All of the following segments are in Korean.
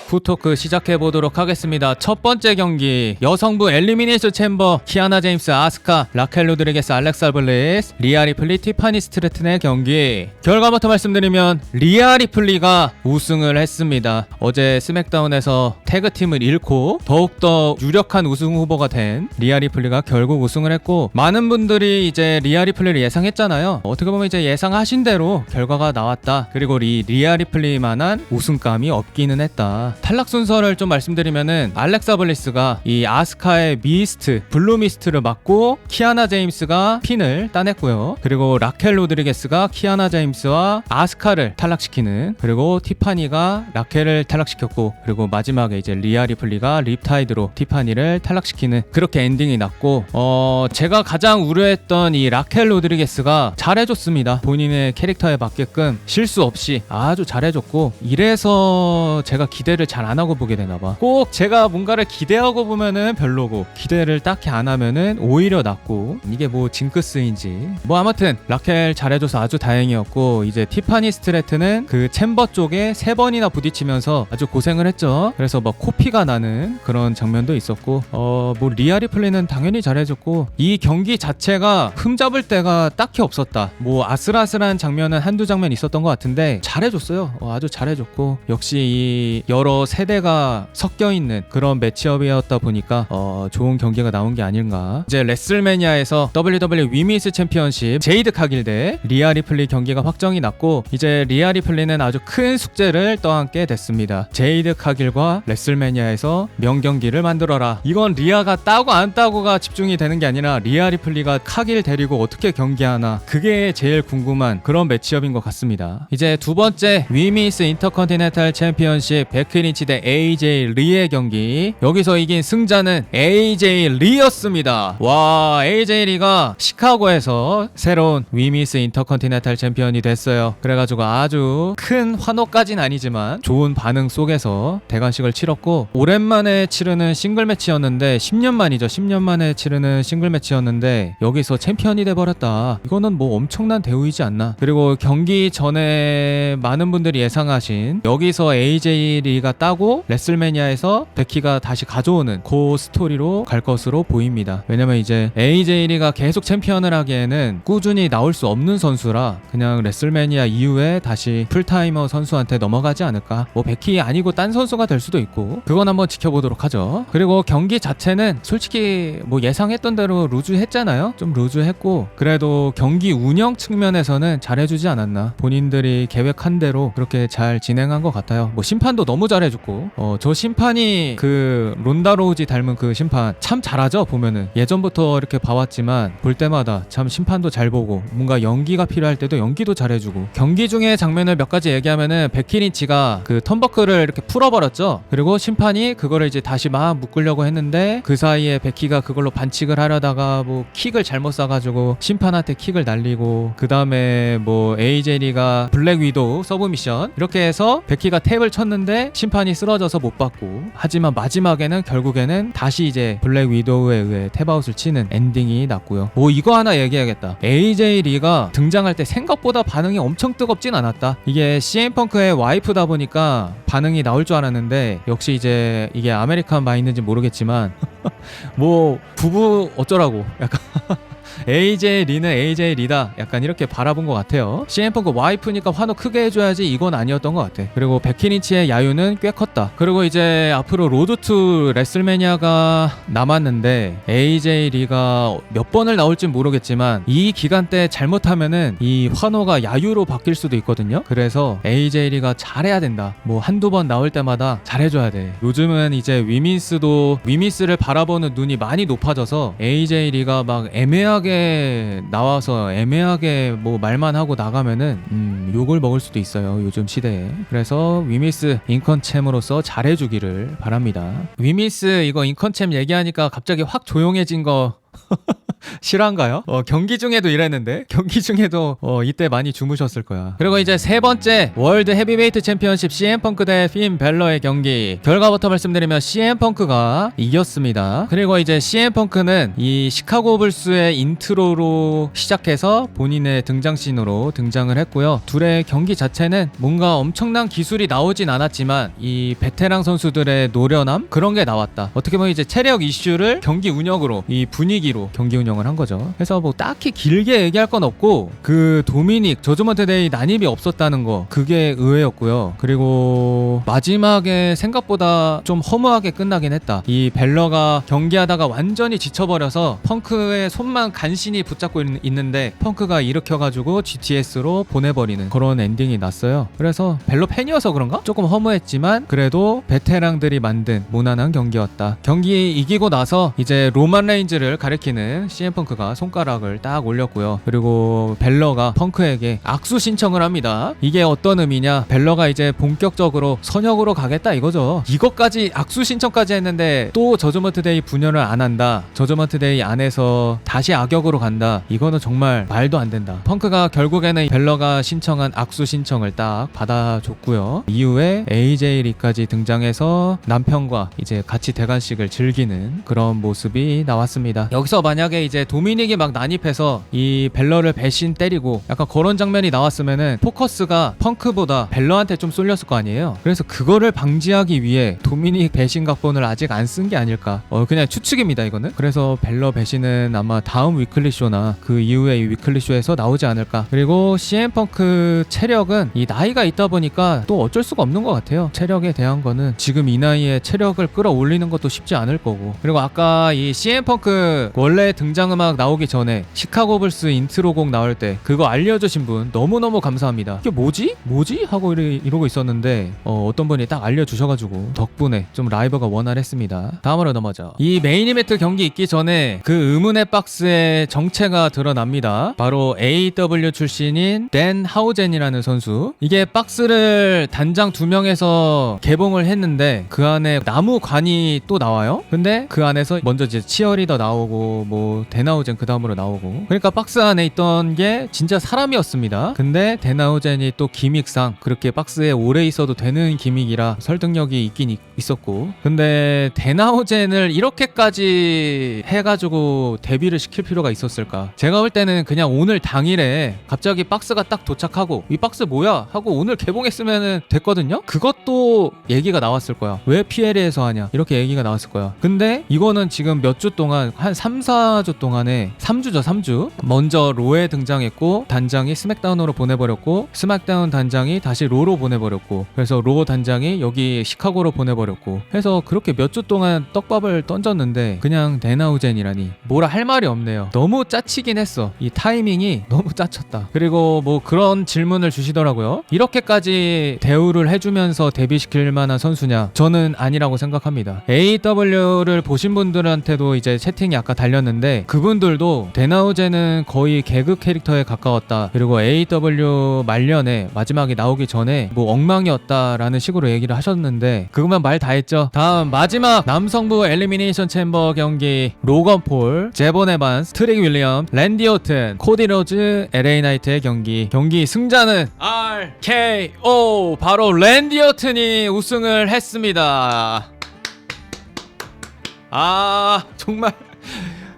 후토크 시작해보도록 하겠습니다. 첫 번째 경기 여성부 엘리미네이션 챔버 키아나 제임스, 아스카, 라켈 로드리게스, 알렉사 블레스, 리아 리플리, 티파니 스트래튼의 경기 결과부터 말씀드리면 리아 리플리가 우승을 했습니다. 어제 스맥다운에서 태그팀을 잃고 더욱더 유력한 우승 후보가 된 리아 리플리가 결국 우승을 했고, 많은 분들이 이제 리아 리플리를 예상했잖아요. 어떻게 보면 이제 예상하신 대로 결과가 나왔다. 그리고 리아 리플리만한 우승감이 없기는 했다. 탈락 순서를 좀 말씀드리면은 알렉사 블리스가 이 아스카의 미스트, 블루 미스트를 맞고 키아나 제임스가 핀을 따냈고요. 그리고 라켈 로드리게스가 키아나 제임스와 아스카를 탈락시키는, 그리고 티파니가 라켈을 탈락시켰고, 그리고 마지막에 이제 리아 리플리가 립타이드로 티파니를 탈락시키는 그렇게 엔딩이 났고, 제가 가장 우려했던 이 라켈 로드리게스가 잘해줬습니다. 본인의 캐릭터에 맞게끔 실수 없이 아주 잘해줬고, 이래서 제가 기대를 잘 안 하고 보게 되나봐. 꼭 제가 뭔가를 기대하고 보면은 별로고, 기대를 딱히 안 하면은 오히려 낫고, 이게 뭐 징크스인지 뭐 아무튼 라켈 잘해줘서 아주 다행이었고, 이제 티파니 스트래튼은 그 챔버 쪽에 3번이나 부딪히면서 아주 고생을 했죠. 그래서 막 코피가 나는 그런 장면도 있었고, 뭐 리아 리플리는 당연히 잘해줬고, 이 경기 자체가 흠잡을 데가 딱히 없었다. 뭐 아슬아슬한 장면은 한두 장면 있었던 것 같은데 잘해줬어요. 아주 잘해줬고, 역시 이 여러 세대가 섞여있는 그런 매치업이었다 보니까 좋은 경기가 나온 게 아닌가. 이제 레슬매니아에서 WWE 위미스 챔피언십 제이드 카길 대 리아 리플리 경기가 확정이 났고, 이제 리아 리플리는 아주 큰 숙제를 떠안게 됐습니다. 제이드 카길과 레슬매니아에서 명경기를 만들어라. 이건 리아가 따고 안 따고가 집중이 되는 게 아니라 리아 리플리가 카길 데리고 어떻게 경기하나, 그게 제일 궁금한 그런 매치업인 것 같습니다. 이제 두 번째 위미스 인터컨티넨탈 챔피언십 베키 린치 대 AJ 리의 경기, 여기서 이긴 승자는 AJ 리였습니다. 와, AJ 리가 시카고에서 새로운 위미스 인터컨티넨탈 챔피언이 됐어요. 그래가지고 아주 큰 환호까진 아니지만 좋은 반응 속에서 대관식을 치렀고, 오랜만에 치르는 싱글 매치였는데 10년 만이죠. 10년 만에 치르는 싱글 매치였는데 여기서 챔피언이 돼버렸다. 이거는 뭐 엄청난 대우이지 않나. 그리고 경기 전에 많은 분들이 예상하신 여기서 AJ 리가 따고 레슬매니아에서 베키가 다시 가져오는 그 스토리로 갈 것으로 보입니다. 왜냐면 이제 AJ 리가 계속 챔피언을 하기에는 꾸준히 나올 수 없는 선수라 그냥 레슬매니아 이후에 다시 풀타이머 선수한테 넘어가지 않을까. 뭐 베키 아니고 딴 선수가 될 수도 있고, 그건 한번 지켜보도록 하죠. 그리고 경기 자체는 솔직히 뭐 예상했던 대로 루즈했잖아요. 좀 루즈했고, 그래도 경기 운영 측면에서는 잘해주지 않았나. 본인들이 계획한 대로 그렇게 잘 진행한 것 같아요. 뭐 심판도 너무 잘해줬고, 저 심판이 그 론다 로우지 닮은 그 심판 참 잘하죠. 보면은 예전부터 이렇게 봐왔지만 볼 때마다 참 심판도 잘 보고, 뭔가 연기가 필요할 때도 연기도 잘해주고. 경기 중에 장면을 몇 가지 얘기하면은 베키 린치가 그 턴버클을 이렇게 풀어버렸죠. 그리고 심판이 그거를 이제 다시 막 묶으려고 했는데 그 사이에 베키가 그걸로 반칙을 하려다가 뭐 킥을 잘못 쏴가지고 심판한테 킥을 날리고, 그 다음에 뭐 AJ리가 블랙 위도우 서브미션 이렇게 해서 베키가 탭을 쳤는데 심판이 쓰러져서 못 받고, 하지만 마지막에는 결국에는 다시 이제 블랙 위도우에 의해 탭아웃을 치는 엔딩이 났고요. 뭐 이거 하나 얘기해야겠다. AJ 리가 등장할 때 생각보다 반응이 엄청 뜨겁진 않았다. 이게 CM펑크의 와이프다 보니까 반응이 나올 줄 알았는데, 역시 이제 이게 아메리칸 마인드인지 모르겠지만 뭐 부부 어쩌라고 약간 AJ 리는 AJ 리다 약간 이렇게 바라본 것 같아요. CM펑크 와이프니까 환호 크게 해줘야지, 이건 아니었던 것 같아. 그리고 베키 린치의 야유는 꽤 컸다. 그리고 이제 앞으로 로드 투 레슬매니아가 남았는데 AJ 리가 몇 번을 나올진 모르겠지만 이 기간 때 잘못하면은 이 환호가 야유로 바뀔 수도 있거든요. 그래서 AJ 리가 잘해야 된다. 뭐 한두 번 나올 때마다 잘해줘야 돼. 요즘은 이제 위미스를 바라보는 눈이 많이 높아져서 AJ 리가 막 애매하게 나와서 애매하게 뭐 말만 하고 나가면은 욕을 먹을 수도 있어요, 요즘 시대에. 그래서 위미스 인컨챔으로서 잘해주기를 바랍니다. 위미스 이거 인컨챔 얘기하니까 갑자기 확 조용해진 거 실화인가요? 경기 중에도 이랬는데 경기 중에도 이때 많이 주무셨을 거야. 그리고 이제 세 번째 월드 헤비웨이트 챔피언십 CM펑크 대 핀 벨러의 경기 결과부터 말씀드리면 CM펑크가 이겼습니다. 그리고 이제 CM펑크는 이 시카고 불스의 인트로로 시작해서 본인의 등장씬으로 등장을 했고요. 둘의 경기 자체는 뭔가 엄청난 기술이 나오진 않았지만 이 베테랑 선수들의 노련함 그런 게 나왔다. 어떻게 보면 이제 체력 이슈를 경기 운영으로 이 분위기로 경기 운영을 한 거죠. 그래서 뭐 딱히 길게 얘기할 건 없고 그 도미닉 저저먼트 데이 난입이 없었다는 거 그게 의외였고요. 그리고 마지막에 생각보다 좀 허무하게 끝나긴 했다. 이 벨러가 경기하다가 완전히 지쳐버려서 펑크의 손만 간신히 붙잡고 있는데 펑크가 일으켜가지고 GTS로 보내버리는 그런 엔딩이 났어요. 그래서 벨러 팬이어서 그런가? 조금 허무했지만 그래도 베테랑들이 만든 무난한 경기였다. 경기 이기고 나서 이제 로만 레인즈를 가리키는 CM펑크가 손가락을 딱 올렸고요. 그리고 벨러가 펑크에게 악수 신청을 합니다. 이게 어떤 의미냐? 벨러가 이제 본격적으로 선역으로 가겠다 이거죠. 이것까지 악수 신청까지 했는데 또 저저먼트 데이 분열을 안 한다. 저저먼트 데이 안에서 다시 악역으로 간다. 이거는 정말 말도 안 된다. 펑크가 결국에는 벨러가 신청한 악수 신청을 딱 받아줬고요. 이후에 AJ 리까지 등장해서 남편과 이제 같이 대관식을 즐기는 그런 모습이 나왔습니다. 여기서 만약에 이제 도미닉이 막 난입해서 이 벨러를 배신 때리고 약간 그런 장면이 나왔으면은 포커스가 펑크보다 벨러한테 좀 쏠렸을 거 아니에요. 그래서 그거를 방지하기 위해 도미닉 배신 각본을 아직 안 쓴 게 아닐까. 그냥 추측입니다 이거는. 그래서 벨러 배신은 아마 다음 위클리 쇼나 그 이후의 위클리 쇼에서 나오지 않을까. 그리고 CM펑크 체력은 이 나이가 있다 보니까 또 어쩔 수가 없는 것 같아요. 체력에 대한 거는 지금 이 나이에 체력을 끌어올리는 것도 쉽지 않을 거고. 그리고 아까 이 CM펑크 원래 등장음악 나오기 전에 시카고 불스 인트로곡 나올 때 그거 알려주신 분 너무너무 감사합니다. 이게 뭐지? 하고 이러고 있었는데 어떤 분이 딱 알려주셔가지고 덕분에 좀 라이브가 원활했습니다. 다음으로 넘어져. 이 메인 이벤트 경기 있기 전에 그 의문의 박스의 정체가 드러납니다. 바로 AEW 출신인 댄 하우젠이라는 선수. 이게 박스를 단장 2명에서 개봉을 했는데 그 안에 나무관이 또 나와요. 근데 그 안에서 먼저 이제 치어리더 나오고 뭐 데나우젠 그 다음으로 나오고, 그러니까 박스 안에 있던 게 진짜 사람이었습니다. 근데 데나우젠이 또 기믹상 그렇게 박스에 오래 있어도 되는 기믹이라 설득력이 있긴 있었고, 근데 데나우젠을 이렇게까지 해가지고 데뷔를 시킬 필요가 있었을까? 제가 볼 때는 그냥 오늘 당일에 갑자기 박스가 딱 도착하고 이 박스 뭐야? 하고 오늘 개봉했으면 됐거든요? 그것도 얘기가 나왔을 거야. 왜 PL에서 하냐? 이렇게 얘기가 나왔을 거야. 근데 이거는 지금 몇 주 동안 한 3, 4주 동안에 3주죠 3주 먼저 로에 등장했고 단장이 스맥다운으로 보내버렸고 스맥다운 단장이 다시 로로 보내버렸고 그래서 로 단장이 여기 시카고로 보내버렸고 해서 그렇게 몇 주 동안 떡밥을 던졌는데 그냥 데나우젠이라니 뭐라 할 말이 없네요. 너무 짜치긴 했어. 이 타이밍이 너무 짜쳤다. 그리고 뭐 그런 질문을 주시더라고요. 이렇게까지 대우를 해주면서 데뷔시킬 만한 선수냐? 저는 아니라고 생각합니다. AEW를 보신 분들한테도 이제 채팅이 아까 달렸는데 그분들도 데나우젠은 거의 개그 캐릭터에 가까웠다. 그리고 AEW 말년에 마지막에 나오기 전에 뭐 엉망이었다라는 식으로 얘기를 하셨는데 그것만 말 다 했죠. 다음 마지막 남성부 엘리미네이션 챔버 경기 로건 폴, 제본 에반스, 트릭 윌리엄, 랜디 오튼, 코디 로즈, LA 나이트의 경기 승자는 RKO 바로 랜디 오튼이 우승을 했습니다.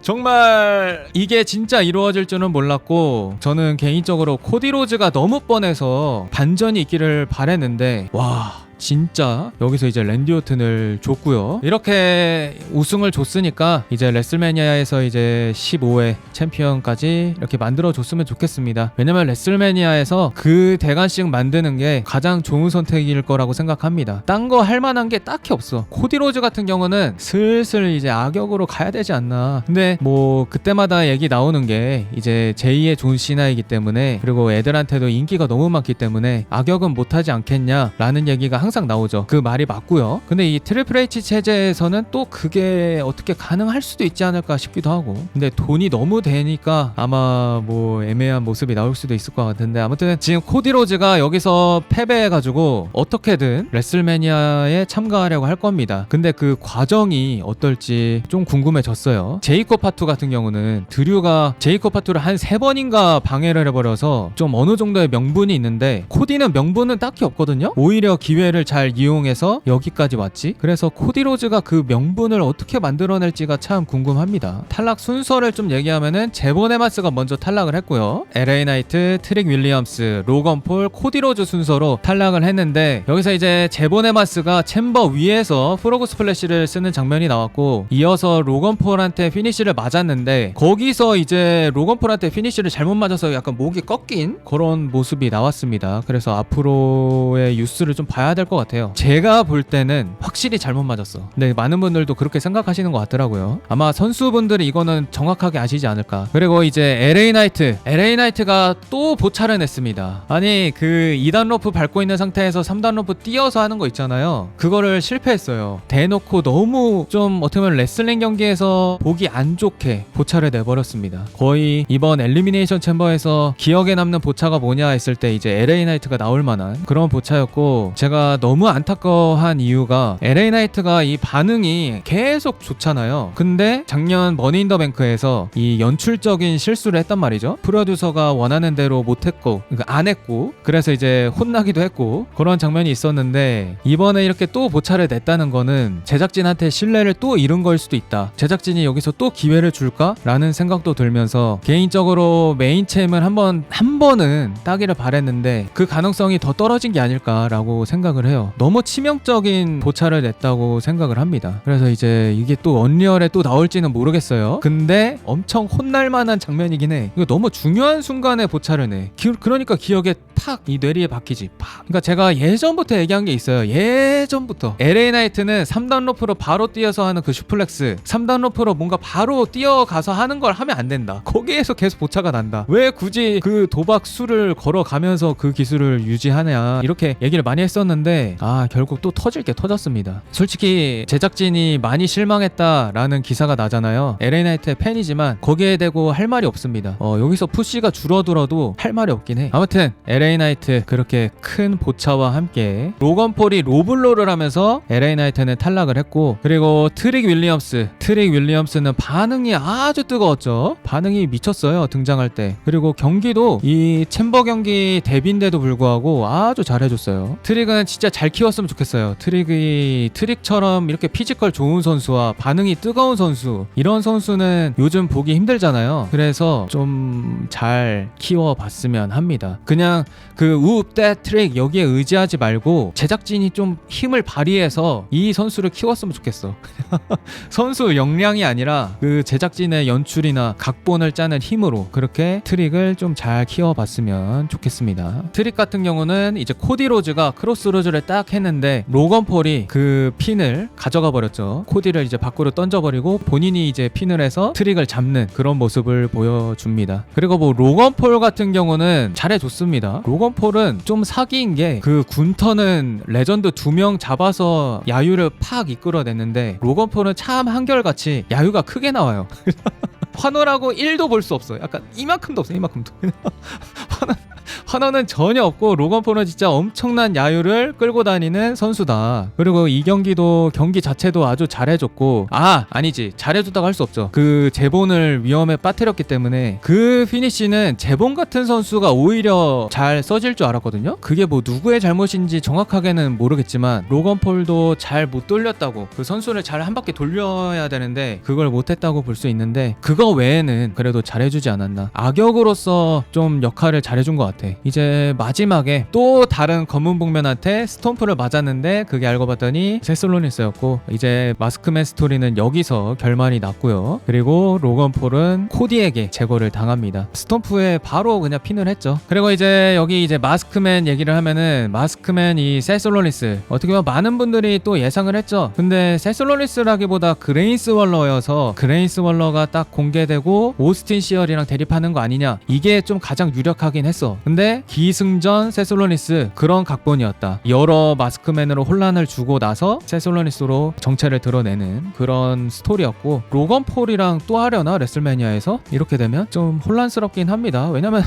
정말 이게 진짜 이루어질 줄은 몰랐고 저는 개인적으로 코디 로즈가 너무 뻔해서 반전이 있기를 바랬는데 와 진짜 여기서 이제 랜디 오튼을 줬고요. 이렇게 우승을 줬으니까 이제 레슬매니아에서 이제 15회 챔피언까지 이렇게 만들어 줬으면 좋겠습니다. 왜냐면 레슬매니아에서 그 대관식 만드는 게 가장 좋은 선택일 거라고 생각합니다. 딴 거 할 만한 게 딱히 없어. 코디 로즈 같은 경우는 슬슬 이제 악역으로 가야 되지 않나. 근데 뭐 그때마다 얘기 나오는 게 이제 제2의 존 시나이기 때문에, 그리고 애들한테도 인기가 너무 많기 때문에 악역은 못하지 않겠냐 라는 얘기가 항상 나오죠. 그 말이 맞고요. 근데 이 트리플 H 체제에서는 또 그게 어떻게 가능할 수도 있지 않을까 싶기도 하고, 근데 돈이 너무 되니까 아마 뭐 애매한 모습이 나올 수도 있을 것 같은데, 아무튼 지금 코디 로즈가 여기서 패배해가지고 어떻게든 레슬매니아에 참가하려고 할 겁니다. 근데 그 과정이 어떨지 좀 궁금해졌어요. 제이콥 파투 같은 경우는 드류가 제이콥 파투를 한 3번인가 방해를 해버려서 좀 어느 정도의 명분이 있는데, 코디는 명분은 딱히 없거든요. 오히려 기회를 잘 이용해서 여기까지 왔지. 그래서 코디 로즈가 그 명분을 어떻게 만들어낼지가 참 궁금합니다. 탈락 순서를 좀 얘기하면은 제본 에마스가 먼저 탈락을 했고요. LA 나이트, 트릭 윌리엄스, 로건 폴, 코디 로즈 순서로 탈락을 했는데, 여기서 이제 제본 에마스가 챔버 위에서 프로그 스플래시를 쓰는 장면이 나왔고, 이어서 로건 폴한테 피니시를 맞았는데, 거기서 이제 로건 폴한테 피니시를 잘못 맞아서 약간 목이 꺾인 그런 모습이 나왔습니다. 그래서 앞으로의 뉴스를 좀 봐야 될 것 같아요. 제가 볼 때는 확실히 잘못 맞았어. 근데 많은 분들도 그렇게 생각하시는 것 같더라고요. 아마 선수분들이 이거는 정확하게 아시지 않을까. 그리고 이제 LA 나이트가 또 보차를 냈습니다. 아니 그 2단 로프 밟고 있는 상태에서 3단 로프 띄어서 하는 거 있잖아요. 그거를 실패했어요. 대놓고 너무 좀 어떻게 보면 레슬링 경기에서 보기 안 좋게 보차를 내버렸습니다. 거의 이번 엘리미네이션 챔버에서 기억에 남는 보차가 뭐냐 했을 때 이제 LA 나이트가 나올 만한 그런 보차였고, 제가 너무 안타까워한 이유가 LA 나이트가 이 반응이 계속 좋잖아요. 근데 작년 머니 인 더 뱅크에서 이 연출적인 실수를 했단 말이죠. 프로듀서가 원하는 대로 못했고, 그러니까 안 했고, 그래서 이제 혼나기도 했고 그런 장면이 있었는데, 이번에 이렇게 또 보차를 냈다는 거는 제작진한테 신뢰를 또 잃은 걸 수도 있다. 제작진이 여기서 또 기회를 줄까? 라는 생각도 들면서, 개인적으로 메인 챔을 한 번은 따기를 바랬는데 그 가능성이 더 떨어진 게 아닐까라고 생각을 해요. 너무 치명적인 보차를 냈다고 생각을 합니다. 그래서 이제 이게 또 언리얼에 또 나올지는 모르겠어요. 근데 엄청 혼날 만한 장면이긴 해. 이거 너무 중요한 순간에 보차를 내. 그러니까 기억에 탁 이 뇌리에 박히지. 팍. 그러니까 제가 예전부터 얘기한 게 있어요. 예전부터 LA 나이트는 3단 로프로 바로 뛰어서 하는 그 슈플렉스, 3단 로프로 뭔가 바로 뛰어가서 하는 걸 하면 안 된다. 거기에서 계속 보차가 난다. 왜 굳이 그 도박 수를 걸어가면서 그 기술을 유지하냐, 이렇게 얘기를 많이 했었는데, 결국 또 터질 게 터졌습니다. 솔직히 제작진이 많이 실망했다라는 기사가 나잖아요. LA 나이트의 팬이지만 거기에 대고 할 말이 없습니다. 여기서 푸시가 줄어들어도 할 말이 없긴 해. 아무튼 LA 나이트 그렇게 큰 보차와 함께 로건 폴이 로블로를 하면서 LA 나이트는 탈락을 했고, 그리고 트릭 윌리엄스는 반응이 아주 뜨거웠죠. 반응이 미쳤어요, 등장할 때. 그리고 경기도 이 챔버 경기 데뷔인데도 불구하고 아주 잘해줬어요. 트릭은 진짜 잘 키웠으면 좋겠어요. 트릭처럼 이렇게 피지컬 좋은 선수와 반응이 뜨거운 선수, 이런 선수는 요즘 보기 힘들잖아요. 그래서 좀 잘 키워봤으면 합니다. 그냥 그 우대 트릭 여기에 의지하지 말고 제작진이 좀 힘을 발휘해서 이 선수를 키웠으면 좋겠어. 선수 역량이 아니라 그 제작진의 연출이나 각본을 짜는 힘으로 그렇게 트릭을 좀 잘 키워봤으면 좋겠습니다. 트릭 같은 경우는 이제 코디 로즈가 크로스 로즈를 딱 했는데 로건 폴이 그 핀을 가져가 버렸죠. 코디를 이제 밖으로 던져버리고 본인이 이제 핀을 해서 트릭을 잡는 그런 모습을 보여줍니다. 그리고 뭐 로건 폴 같은 경우는 잘해줬습니다. 로건 폴은 좀 사기인 게, 그 군터는 레전드 2명 잡아서 야유를 팍 이끌어냈는데, 로건 폴은 참 한결같이 야유가 크게 나와요. 환호라고 1도 볼 수 없어. 약간 이만큼도 없어. 이만큼도. 환호는 전혀 없고, 로건 폴은 진짜 엄청난 야유를 끌고 다니는 선수다. 그리고 이 경기 자체도 아주 잘해줬고, 아니지, 잘해줬다고 할 수 없죠. 그 제본을 위험에 빠뜨렸기 때문에 그 피니쉬는 제본 같은 선수가 오히려 잘 써질 줄 알았거든요. 그게 뭐 누구의 잘못인지 정확하게는 모르겠지만 로건 폴도 잘 못 돌렸다고, 그 선수를 잘 한 바퀴 돌려야 되는데 그걸 못했다고 볼 수 있는데, 그거 외에는 그래도 잘해주지 않았나. 악역으로서 좀 역할을 잘해준 것 같아. 이제 마지막에 또 다른 검은 복면한테 스톰프를 맞았는데 그게 알고 봤더니 세솔로니스였고, 이제 마스크맨 스토리는 여기서 결말이 났고요. 그리고 로건 폴은 코디에게 제거를 당합니다. 스톰프에 바로 그냥 핀을 했죠. 그리고 이제 여기 이제 마스크맨 얘기를 하면은, 마스크맨 이 세솔로니스 어떻게 보면 많은 분들이 또 예상을 했죠. 근데 세솔로니스라기보다 그레이스 월러여서, 그레이스 월러가 딱 공개되고 오스틴 시얼이랑 대립하는 거 아니냐, 이게 좀 가장 유력하긴 했어. 근데 대 기승전 세솔로니스 그런 각본이었다. 여러 마스크맨으로 혼란을 주고 나서 세솔로니스로 정체를 드러내는 그런 스토리였고, 로건 폴이랑 또 하려나 레슬매니아에서? 이렇게 되면 좀 혼란스럽긴 합니다. 왜냐면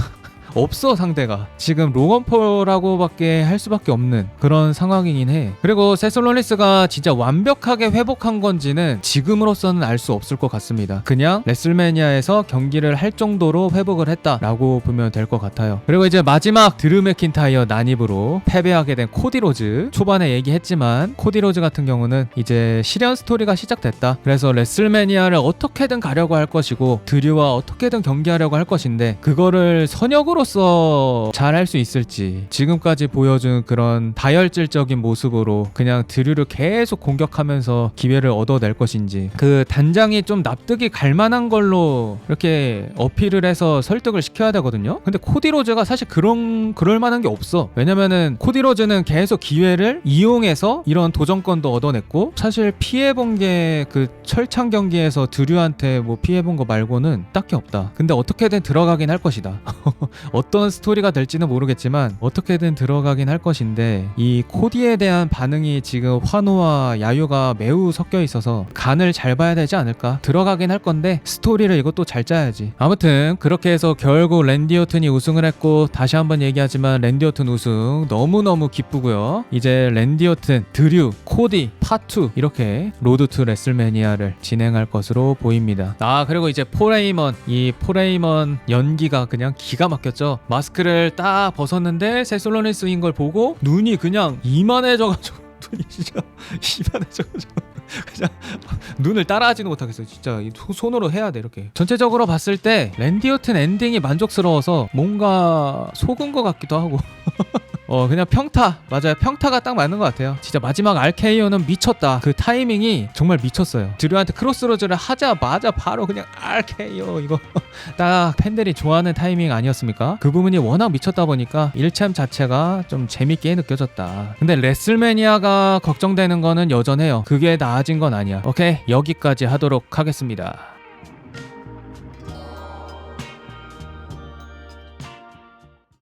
없어, 상대가. 지금 로건 폴하고밖에 할 수밖에 없는 그런 상황이긴 해. 그리고 세솔로니스가 진짜 완벽하게 회복한 건지는 지금으로서는 알 수 없을 것 같습니다. 그냥 레슬매니아에서 경기를 할 정도로 회복을 했다라고 보면 될 것 같아요. 그리고 이제 마지막 드루 맥킨타이어 난입으로 패배하게 된 코디 로즈. 초반에 얘기했지만 코디 로즈 같은 경우는 이제 실현 스토리가 시작됐다. 그래서 레슬매니아를 어떻게든 가려고 할 것이고 드류와 어떻게든 경기하려고 할 것인데, 그거를 선역으로 잘 할 수 있을지, 지금까지 보여준 그런 다혈질적인 모습으로 그냥 드류를 계속 공격하면서 기회를 얻어낼 것인지, 그 단장이 좀 납득이 갈 만한 걸로 이렇게 어필을 해서 설득을 시켜야 되거든요. 근데 코디 로즈가 사실 그럴 만한 게 없어. 왜냐면은 코디 로즈는 계속 기회를 이용해서 이런 도전권도 얻어냈고, 사실 피해본 게 그 철창 경기에서 드류한테 뭐 피해본 거 말고는 딱히 없다. 근데 어떻게든 들어가긴 할 것이다. 어떤 스토리가 될지는 모르겠지만 어떻게든 들어가긴 할 것인데, 이 코디에 대한 반응이 지금 환호와 야유가 매우 섞여 있어서 간을 잘 봐야 되지 않을까. 들어가긴 할 건데 스토리를 이것도 잘 짜야지. 아무튼 그렇게 해서 결국 랜디 오튼이 우승을 했고, 다시 한번 얘기하지만 랜디 오튼 우승 너무너무 기쁘고요. 이제 랜디 오튼, 드류, 코디 파2 이렇게 로드 투 레슬매니아를 진행할 것으로 보입니다. 그리고 이제 이 폴헤이먼 연기가 그냥 기가 막혔죠. 마스크를 딱 벗었는데 세솔로니스인 걸 보고 눈이 그냥 이만해져가지고 눈이 진짜 이만해져가지고 그냥 눈을 따라하지는 못하겠어요. 진짜 손으로 해야 돼. 이렇게 전체적으로 봤을 때 랜디 오튼 엔딩이 만족스러워서 뭔가 속은 것 같기도 하고 그냥 평타. 맞아요, 평타가 딱 맞는 것 같아요. 진짜 마지막 RKO는 미쳤다. 그 타이밍이 정말 미쳤어요. 드류한테 크로스로즈를 하자마자 바로 그냥 RKO, 이거 딱 팬들이 좋아하는 타이밍 아니었습니까? 그 부분이 워낙 미쳤다 보니까 1챔 자체가 좀 재밌게 느껴졌다. 근데 레슬매니아가 걱정되는 거는 여전해요. 그게 나아진 건 아니야. 오케이, 여기까지 하도록 하겠습니다.